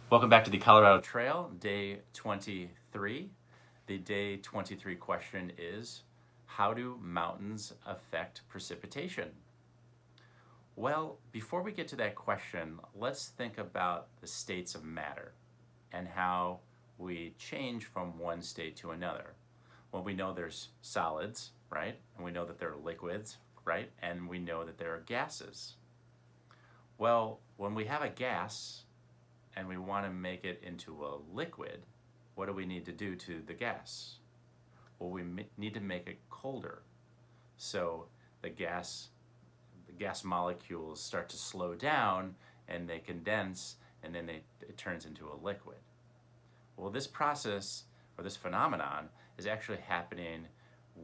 Welcome back to the Colorado Trail, day 23. The day 23 question is, how do mountains affect precipitation? Well, before we get to that question, let's think about the states of matter and how we change from one state to another. Well, we know there's solids, right? And we know that there are liquids, right? And we know that there are gases. Well, when we have a gas, and we want to make it into a liquid, what do we need to do to the gas? Well, we need to make it colder. So the gas molecules start to slow down and they condense and then it turns into a liquid. Well, this process or this phenomenon is actually happening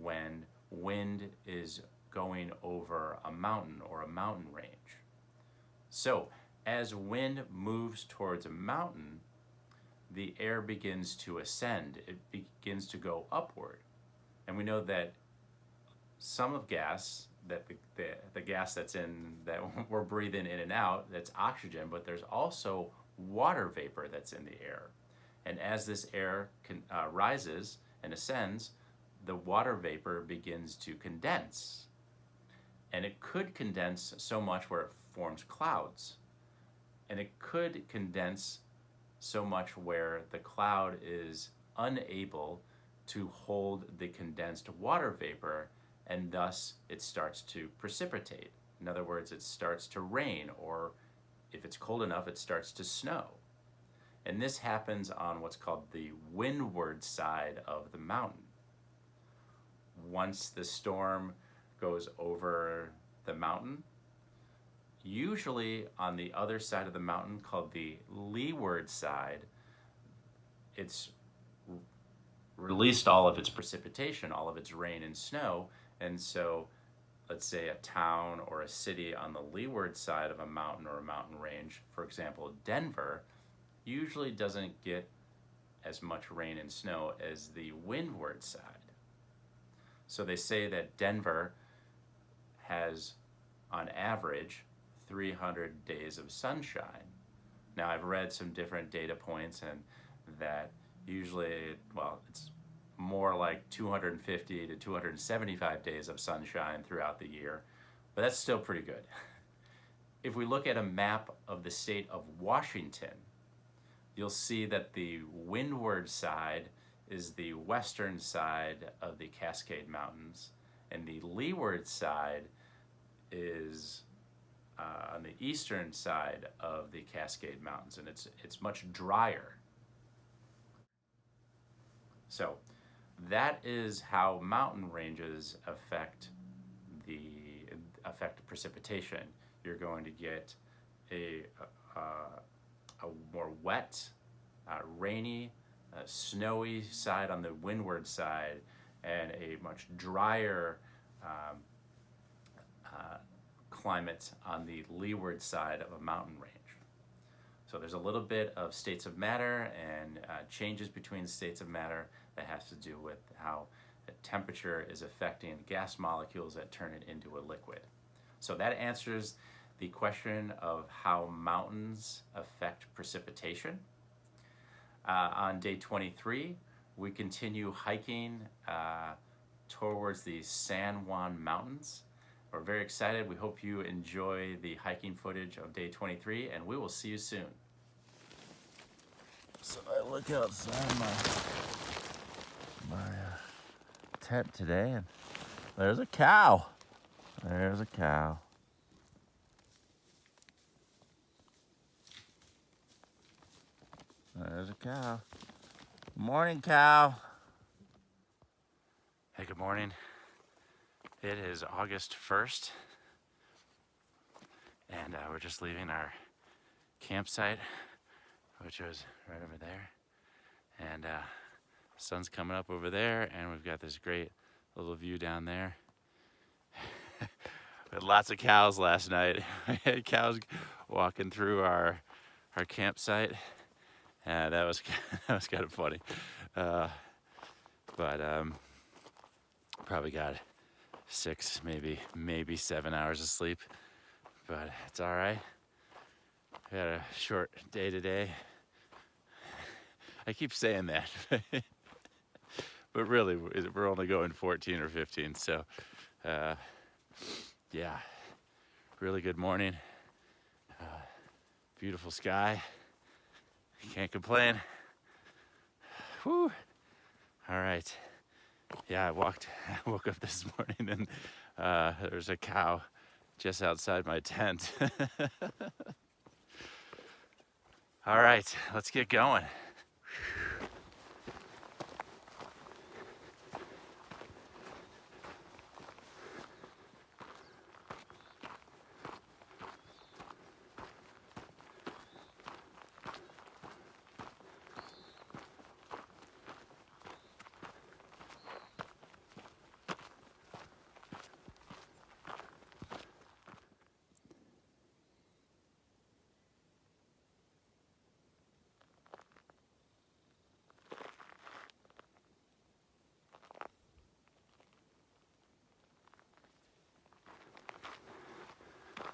when wind is going over a mountain or a mountain range. So as wind moves towards a mountain, the air begins to ascend. It begins to go upward. And we know that some of gas, that the gas that we're breathing in and out, that's oxygen, but there's also water vapor that's in the air. And as this air rises and ascends, the water vapor begins to condense. And it could condense so much where it forms clouds. And it could condense so much where the cloud is unable to hold the condensed water vapor, and thus it starts to precipitate. In other words, it starts to rain, or if it's cold enough, it starts to snow. And this happens on what's called the windward side of the mountain. Once the storm goes over the mountain, usually on the other side of the mountain, called the leeward side, it's released all of its precipitation, all of its rain and snow. And so let's say a town or a city on the leeward side of a mountain or a mountain range, for example, Denver, usually doesn't get as much rain and snow as the windward side. So they say that Denver has, on average, 300 days of sunshine. Now, I've read some different data points, and that usually, well, it's more like 250 to 275 days of sunshine throughout the year, but that's still pretty good. If we look at a map of the state of Washington, you'll see that the windward side is the western side of the Cascade Mountains, and the leeward side is on the eastern side of the Cascade Mountains, and it's much drier. So that is how mountain ranges affect precipitation. You're going to get a more wet, rainy, snowy side on the windward side, and a much drier climate on the leeward side of a mountain range. So there's a little bit of states of matter and changes between states of matter that has to do with how the temperature is affecting gas molecules that turn it into a liquid. So that answers the question of how mountains affect precipitation. On day 23, we continue hiking towards the San Juan Mountains. We're very excited. We hope you enjoy the hiking footage of day 23, and we will see you soon. So I look outside my tent today, and there's a cow. There's a cow. There's a cow. Good morning, cow. Hey, good morning. It is August 1st, and we're just leaving our campsite, which was right over there. And sun's coming up over there, and we've got this great little view down there. We had lots of cows last night. We had cows walking through our campsite, and that was kind of funny. But probably got 6, maybe 7 hours of sleep, but it's all right. We had a short day today. I keep saying that, but really, we're only going 14 or 15. So, yeah, really good morning. Beautiful sky. Can't complain. Whew. All right. Yeah, I woke up this morning and there's a cow just outside my tent. All right, let's get going.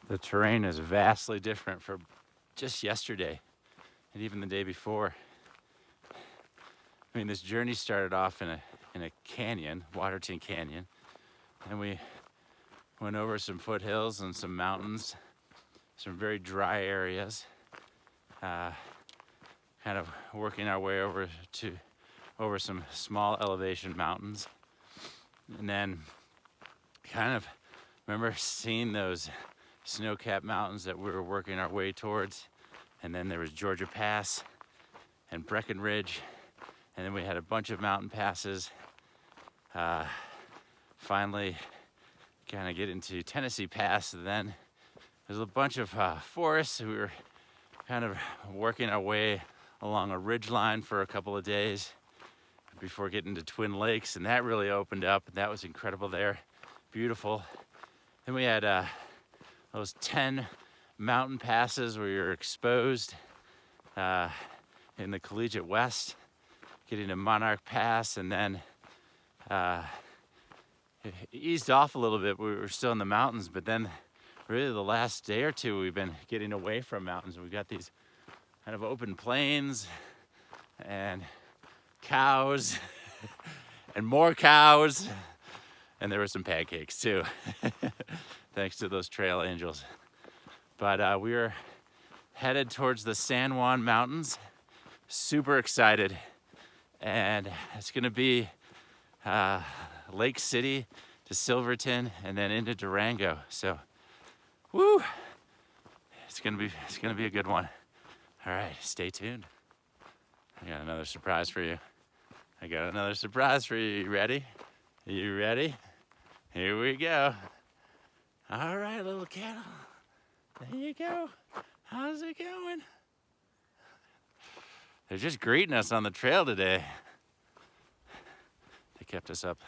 The terrain is vastly different from just yesterday and even the day before. I mean, this journey started off in a canyon, Waterton Canyon, and we went over some foothills and some mountains, some very dry areas, kind of working our way over some small elevation mountains, and then kind of remember seeing those snow-capped mountains that we were working our way towards, and then there was Georgia Pass and Breckenridge, and then we had a bunch of mountain passes. Finally kind of get into Tennessee Pass, and then there's a bunch of forests. We were kind of working our way along a ridge line for a couple of days before getting to Twin Lakes, and that really opened up, and that was incredible there. Beautiful. Then we had those 10 mountain passes where you're exposed in the Collegiate West, getting to Monarch Pass, and then it eased off a little bit. We were still in the mountains, but then really the last day or two we've been getting away from mountains. We've got these kind of open plains and cows and more cows, and there were some pancakes too. Thanks to those trail angels. But we were headed towards the San Juan Mountains. Super excited. And it's gonna be Lake City to Silverton and then into Durango. So, woo! It's gonna be a good one. All right, stay tuned. I got another surprise for you. You ready? You ready? Here we go. All right, little cattle. There you go. How's it going? They're just greeting us on the trail today. They kept us up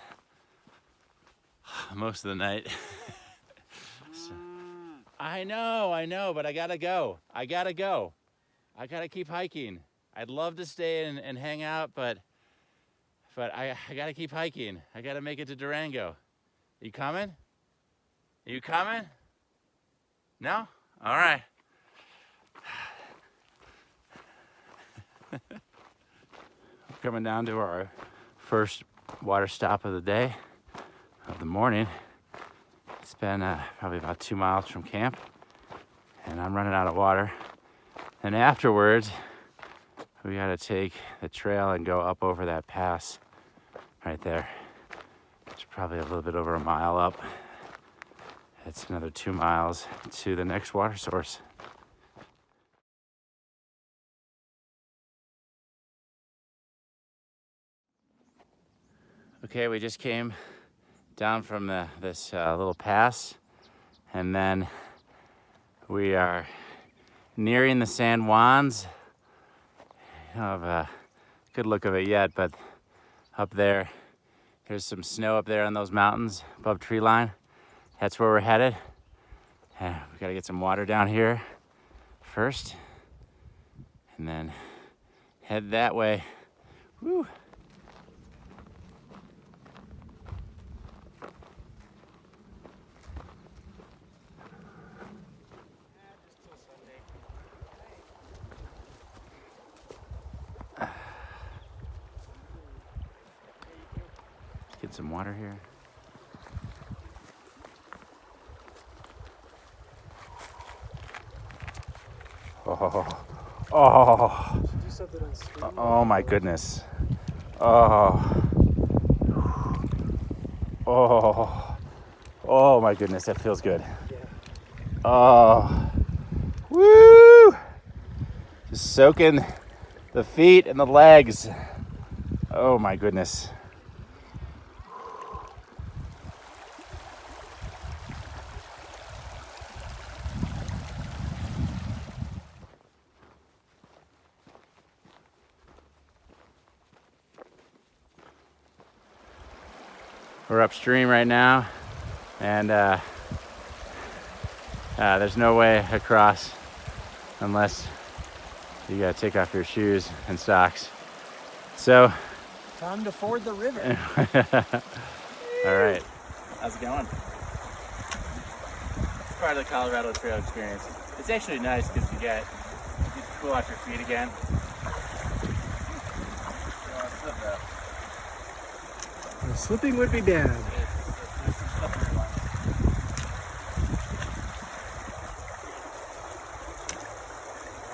most of the night. So, I know, but I gotta go. I gotta keep hiking. I'd love to stay and hang out, but I gotta keep hiking. I gotta make it to Durango. You coming? You coming? No? All right. Coming down to our first water stop of the day, of the morning. It's been probably about 2 miles from camp, and I'm running out of water. And afterwards, we gotta take the trail and go up over that pass right there. It's probably a little bit over a mile up. It's another 2 miles to the next water source. Okay, we just came down from this little pass, and then we are nearing the San Juans. I don't have a good look of it yet, but up there's some snow up there on those mountains above tree line. That's where we're headed. We gotta get some water down here first, and then head that way. Woo! get some water here. Oh, oh my goodness. Oh my goodness, that feels good. Oh, woo! Just soaking the feet and the legs. Oh my goodness. We're upstream right now, and there's no way across unless you gotta take off your shoes and socks. So, time to ford the river. All right. How's it going? It's part of the Colorado Trail experience. It's actually nice because you get to cool off your feet again. Slipping would be bad.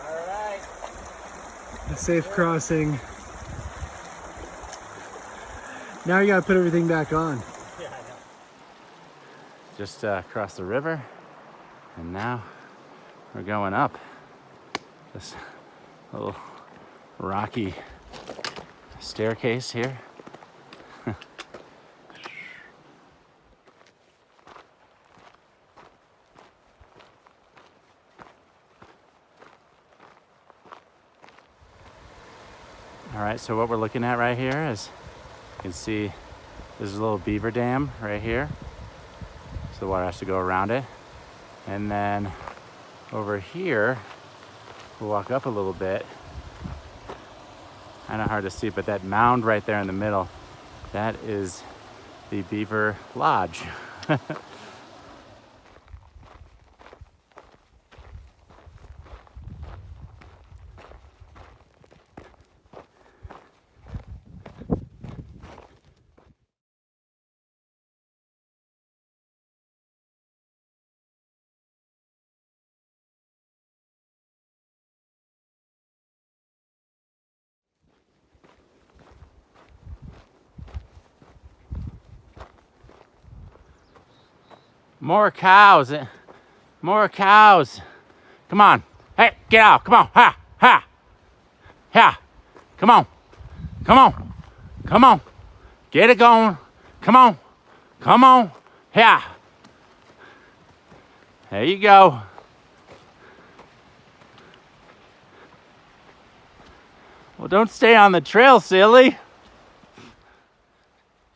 Alright. A safe crossing. Now you gotta put everything back on. Yeah, I know. Just crossed the river, and now we're going up this little rocky staircase here. All right, so what we're looking at right here is, you can see there's a little beaver dam right here. So the water has to go around it. And then over here, we'll walk up a little bit. Kind of hard to see, but that mound right there in the middle, that is the Beaver Lodge. More cows. More cows. Come on. Hey, get out. Come on. Ha, ha. Ha. Come on. Come on. Come on. Get it going. Come on. Come on. Yeah. There you go. Well, don't stay on the trail, silly.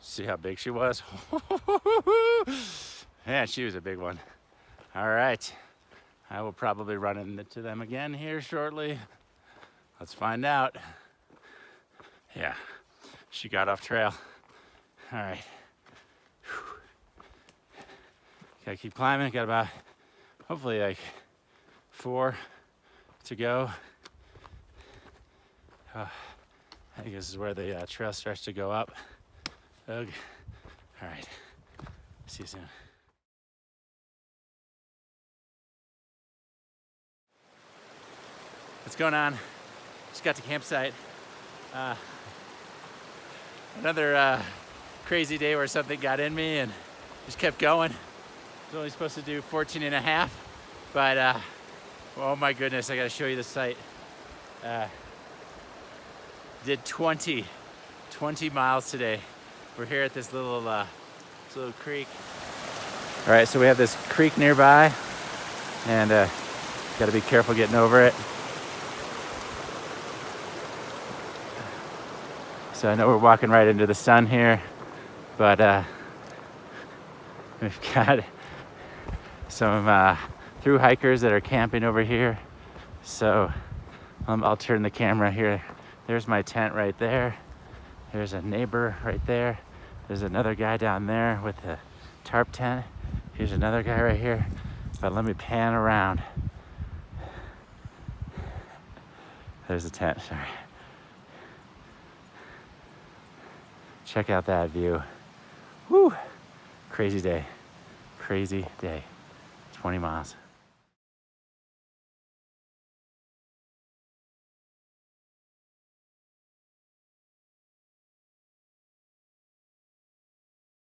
See how big she was? Yeah, she was a big one. All right. I will probably run into them again here shortly. Let's find out. Yeah, she got off trail. All right. Gotta keep climbing. Got about, hopefully like 4 to go. I think this is where the trail starts to go up. Ugh. All right. See you soon. What's going on? Just got to campsite. Another crazy day where something got in me and just kept going. I was only supposed to do 14 and a half, but oh my goodness, I gotta show you the site. Did 20 miles today. We're here at this little creek. All right, so we have this creek nearby, and gotta be careful getting over it. So I know we're walking right into the sun here, but we've got some thru hikers that are camping over here. So I'll turn the camera here. There's my tent right there. There's a neighbor right there. There's another guy down there with a tarp tent. Here's another guy right here. But let me pan around. There's a tent, sorry. Check out that view. Whew. Crazy day. Crazy day. 20 miles.